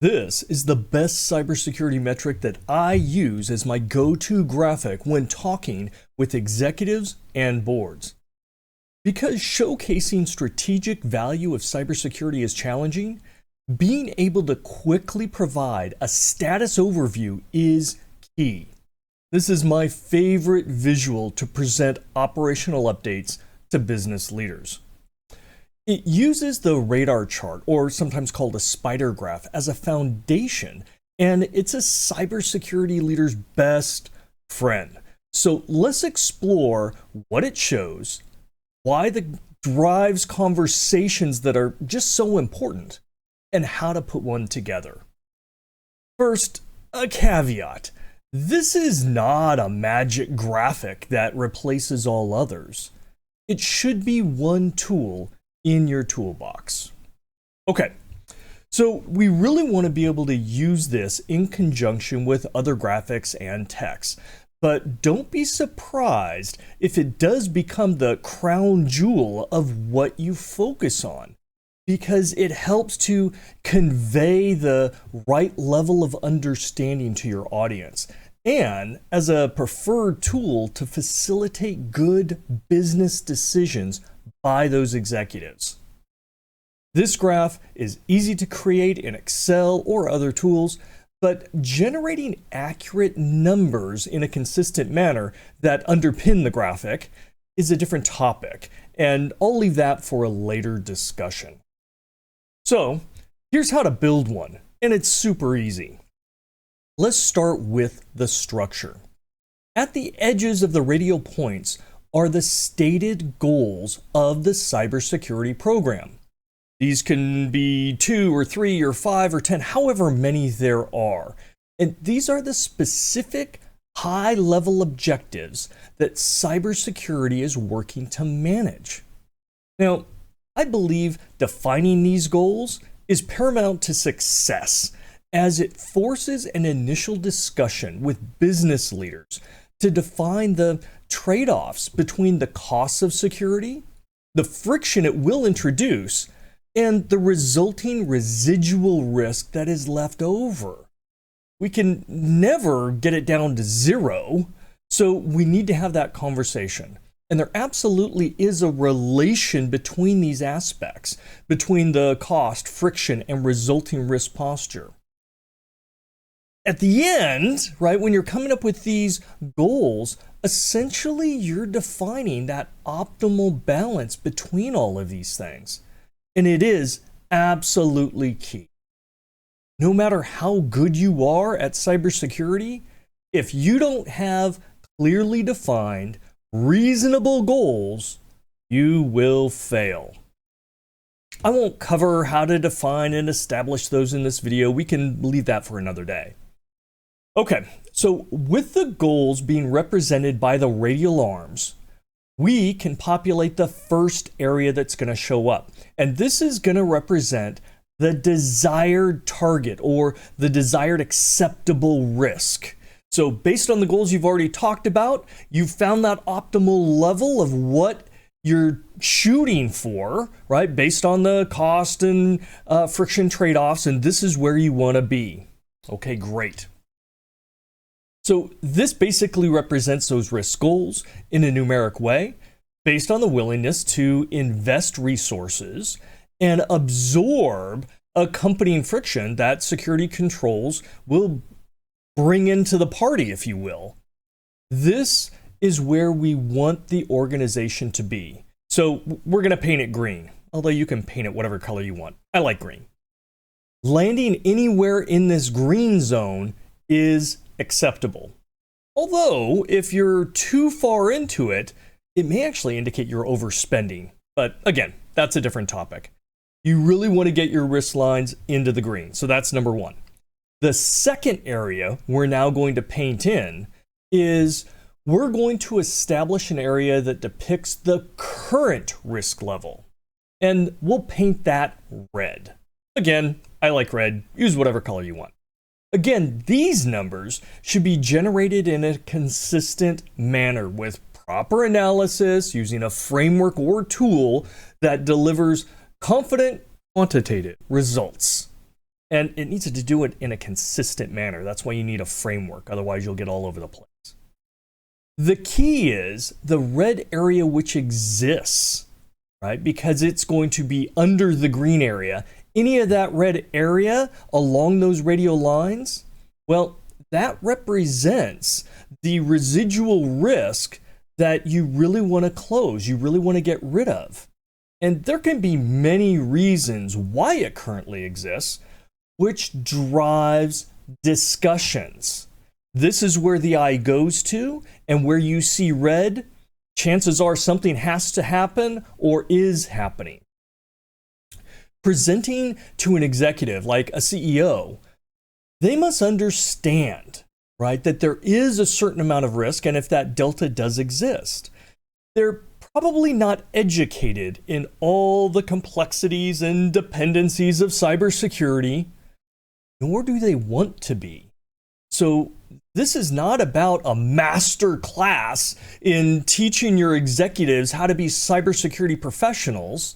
This is the best cybersecurity metric that I use as my go-to graphic when talking with executives and boards. Because showcasing strategic value of cybersecurity is challenging, being able to quickly provide a status overview is key. This is my favorite visual to present operational updates to business leaders. It uses the radar chart, or sometimes called a spider graph, as a foundation, and it's a cybersecurity leader's best friend. So let's explore what it shows, why it drives conversations that are just so important, and how to put one together. First, a caveat. This is not a magic graphic that replaces all others. It should be one tool in your toolbox. Okay, so we really want to be able to use this in conjunction with other graphics and text, but don't be surprised if it does become the crown jewel of what you focus on, because it helps to convey the right level of understanding to your audience, and as a preferred tool to facilitate good business decisions by those executives. This graph is easy to create in Excel or other tools, but generating accurate numbers in a consistent manner that underpin the graphic is a different topic, and I'll leave that for a later discussion. So, here's how to build one, and it's super easy. Let's start with the structure. At the edges of the radial points are the stated goals of the cybersecurity program. These can be 2 or 3 or 5 or 10, however many there are. And these are the specific high-level objectives that cybersecurity is working to manage. Now, I believe defining these goals is paramount to success, as it forces an initial discussion with business leaders to define the trade-offs between the costs of security, the friction it will introduce, and the resulting residual risk that is left over. We can never get it down to zero, so we need to have that conversation. And there absolutely is a relation between these aspects, between the cost, friction, and resulting risk posture. At the end, right, when you're coming up with these goals, essentially you're defining that optimal balance between all of these things. And it is absolutely key. No matter how good you are at cybersecurity, if you don't have clearly defined, reasonable goals, you will fail. I won't cover how to define and establish those in this video. We can leave that for another day. Okay, so with the goals being represented by the radial arms, we can populate the first area that's going to show up. And this is going to represent the desired target or the desired acceptable risk. So based on the goals you've already talked about, you've found that optimal level of what you're shooting for, right? Based on the cost and friction trade-offs, and this is where you want to be. Okay, great. So this basically represents those risk goals in a numeric way based on the willingness to invest resources and absorb accompanying friction that security controls will bring into the party, if you will. This is where we want the organization to be. So we're going to paint it green, although you can paint it whatever color you want. I like green. Landing anywhere in this green zone is acceptable. Although, if you're too far into it, it may actually indicate you're overspending. But again, that's a different topic. You really want to get your risk lines into the green. So that's number one. The second area we're now going to paint in is we're going to establish an area that depicts the current risk level. And we'll paint that red. Again, I like red. Use whatever color you want. Again, these numbers should be generated in a consistent manner with proper analysis using a framework or tool that delivers confident, quantitative results. And it needs to do it in a consistent manner. That's why you need a framework. Otherwise, you'll get all over the place. The key is the red area which exists, right? Because it's going to be under the green area. Any of that red area along those radio lines, well, that represents the residual risk that you really want to close, you really want to get rid of. And there can be many reasons why it currently exists, which drives discussions. This is where the eye goes to, and where you see red, chances are something has to happen or is happening. Presenting to an executive like a CEO, they must understand, right, that there is a certain amount of risk, and if that delta does exist, they're probably not educated in all the complexities and dependencies of cybersecurity, nor do they want to be. So this is not about a master class in teaching your executives how to be cybersecurity professionals.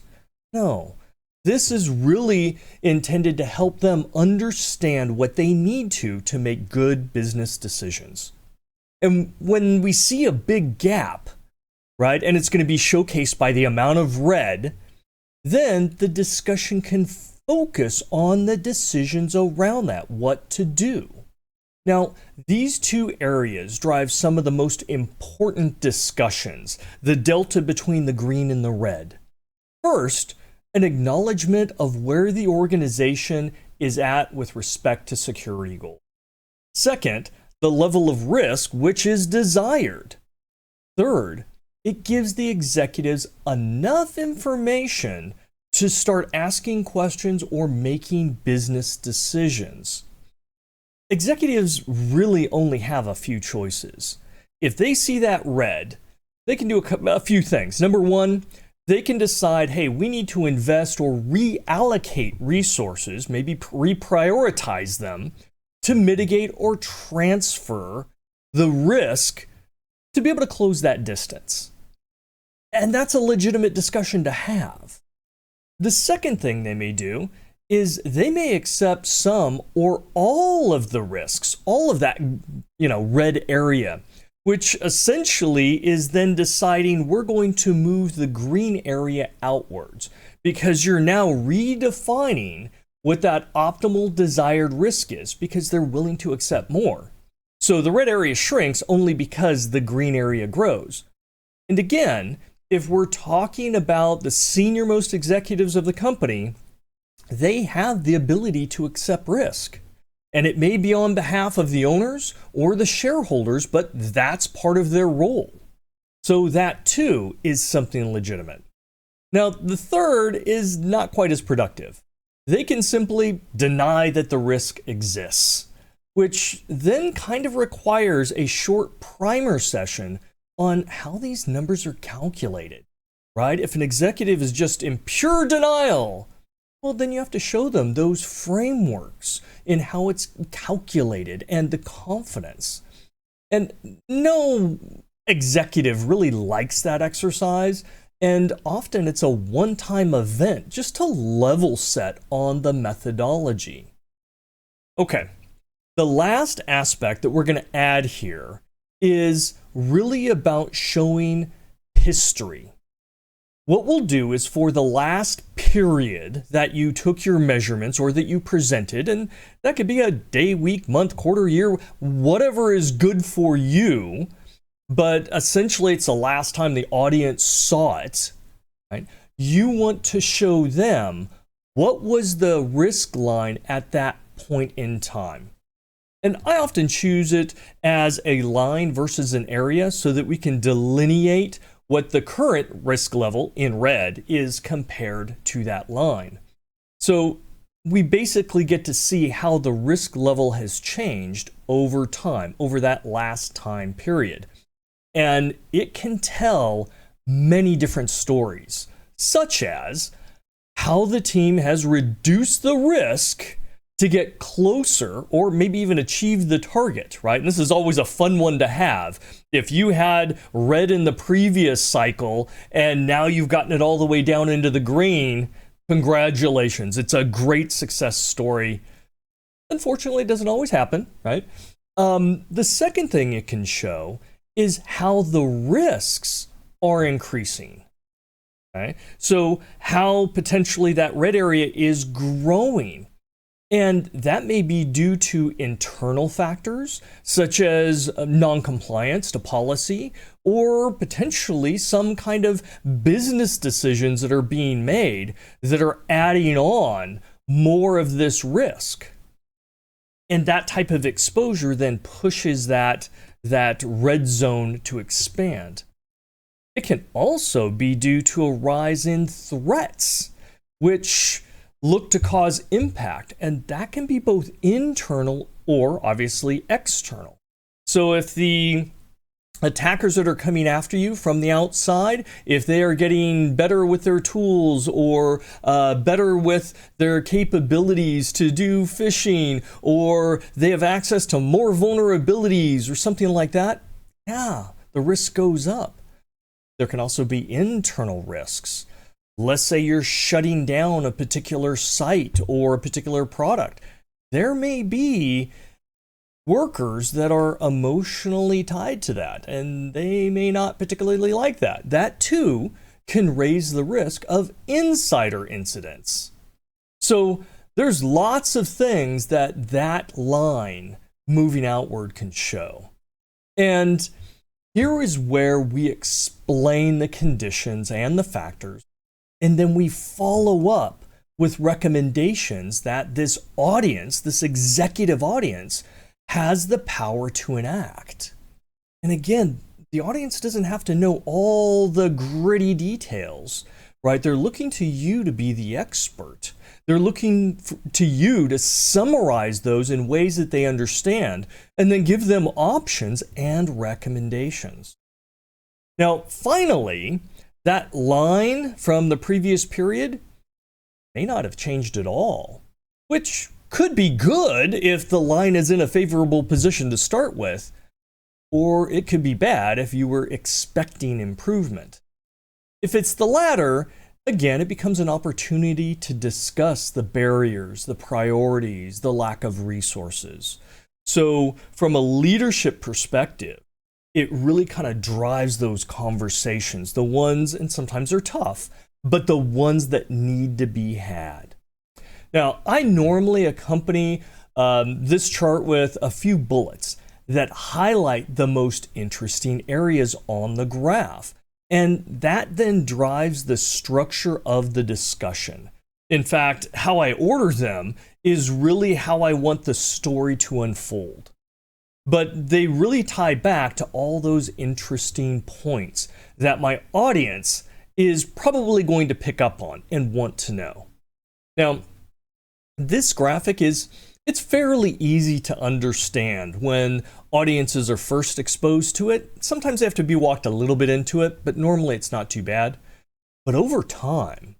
No, this is really intended to help them understand what they need to make good business decisions. And when we see a big gap, right, and it's going to be showcased by the amount of red, then the discussion can focus on the decisions around that, what to do. Now, these two areas drive some of the most important discussions, the delta between the green and the red. First, an acknowledgement of where the organization is at with respect to security goals. Second, the level of risk which is desired. Third, it gives the executives enough information to start asking questions or making business decisions. Executives really only have a few choices. If they see that red, they can do a few things. Number one, they can decide, hey, we need to invest or reallocate resources, maybe reprioritize them to mitigate or transfer the risk to be able to close that distance. And that's a legitimate discussion to have. The second thing they may do is they may accept some or all of the risks, all of that, red area, which essentially is then deciding we're going to move the green area outwards because you're now redefining what that optimal desired risk is because they're willing to accept more. So the red area shrinks only because the green area grows. And again, if we're talking about the senior most executives of the company, they have the ability to accept risk. And it may be on behalf of the owners or the shareholders, but that's part of their role. So that too is something legitimate. Now, the third is not quite as productive. They can simply deny that the risk exists, which then kind of requires a short primer session on how these numbers are calculated, right? If an executive is just in pure denial, well, then you have to show them those frameworks in how it's calculated and the confidence. And no executive really likes that exercise, and often it's a one-time event just to level set on the methodology. Okay, the last aspect that we're going to add here is really about showing history. What we'll do is for the last period that you took your measurements or that you presented, and that could be a day, week, month, quarter, year, whatever is good for you, but essentially it's the last time the audience saw it, right? You want to show them what was the risk line at that point in time. And I often choose it as a line versus an area so that we can delineate what the current risk level in red is compared to that line. So we basically get to see how the risk level has changed over time, over that last time period. And it can tell many different stories, such as how the team has reduced the risk to get closer or maybe even achieve the target, right? And this is always a fun one to have. If you had red in the previous cycle and now you've gotten it all the way down into the green, congratulations. It's a great success story. Unfortunately, it doesn't always happen, right? The second thing it can show is how the risks are increasing. Okay? So how potentially that red area is growing. And that may be due to internal factors, such as non-compliance to policy, or potentially some kind of business decisions that are being made that are adding on more of this risk. And that type of exposure then pushes that red zone to expand. It can also be due to a rise in threats, which look to cause impact, and that can be both internal or obviously external. So if the attackers that are coming after you from the outside, if they are getting better with their tools or better with their capabilities to do phishing, or they have access to more vulnerabilities or something like that, yeah, the risk goes up. There can also be internal risks. Let's say you're shutting down a particular site or a particular product. There may be workers that are emotionally tied to that, and they may not particularly like that. That too can raise the risk of insider incidents. So there's lots of things that line moving outward can show. And here is where we explain the conditions and the factors, and then we follow up with recommendations that this audience, this executive audience, has the power to enact. And again, the audience doesn't have to know all the gritty details, right? They're looking to you to be the expert. They're looking to you to summarize those in ways that they understand, and then give them options and recommendations. Now, finally, that line from the previous period may not have changed at all, which could be good if the line is in a favorable position to start with, or it could be bad if you were expecting improvement. If it's the latter, again, it becomes an opportunity to discuss the barriers, the priorities, the lack of resources. So from a leadership perspective, it really kind of drives those conversations, the ones, and sometimes they're tough, but the ones that need to be had. Now, I normally accompany this chart with a few bullets that highlight the most interesting areas on the graph. And that then drives the structure of the discussion. In fact, how I order them is really how I want the story to unfold. But they really tie back to all those interesting points that my audience is probably going to pick up on and want to know. Now, this graphic it's fairly easy to understand when audiences are first exposed to it. Sometimes they have to be walked a little bit into it, but normally it's not too bad. But over time,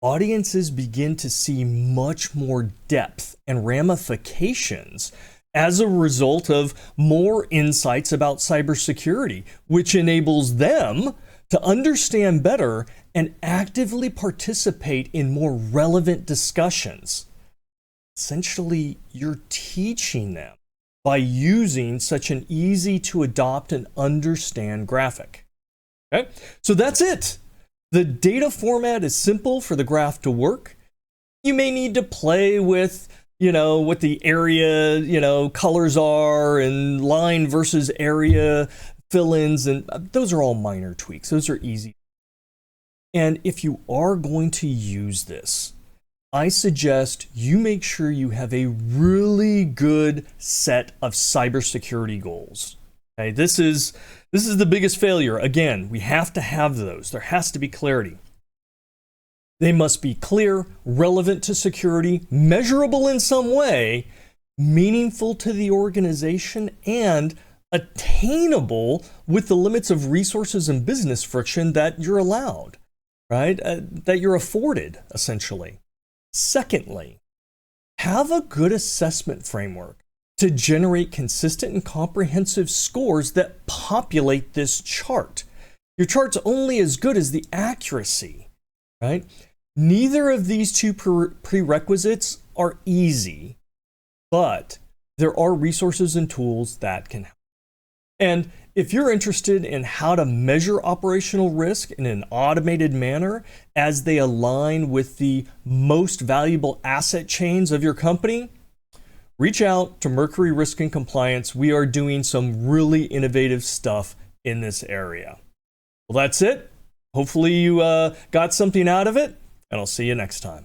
audiences begin to see much more depth and ramifications as a result of more insights about cybersecurity, which enables them to understand better and actively participate in more relevant discussions. Essentially, you're teaching them by using such an easy to adopt and understand graphic. Okay, so that's it. The data format is simple for the graph to work. You may need to play with what the area, colors are, and line versus area fill-ins, and those are all minor tweaks. Those are easy. And if you are going to use this, I suggest you make sure you have a really good set of cybersecurity goals. Okay, this is the biggest failure. Again, we have to have those. There has to be clarity. They must be clear, relevant to security, measurable in some way, meaningful to the organization, and attainable with the limits of resources and business friction that you're allowed, right? That you're afforded, essentially. Secondly, have a good assessment framework to generate consistent and comprehensive scores that populate this chart. Your chart's only as good as the accuracy, right? Neither of these two prerequisites are easy, but there are resources and tools that can help. And if you're interested in how to measure operational risk in an automated manner as they align with the most valuable asset chains of your company, reach out to Mercury Risk and Compliance. We are doing some really innovative stuff in this area. Well, that's it. Hopefully you got something out of it, and I'll see you next time.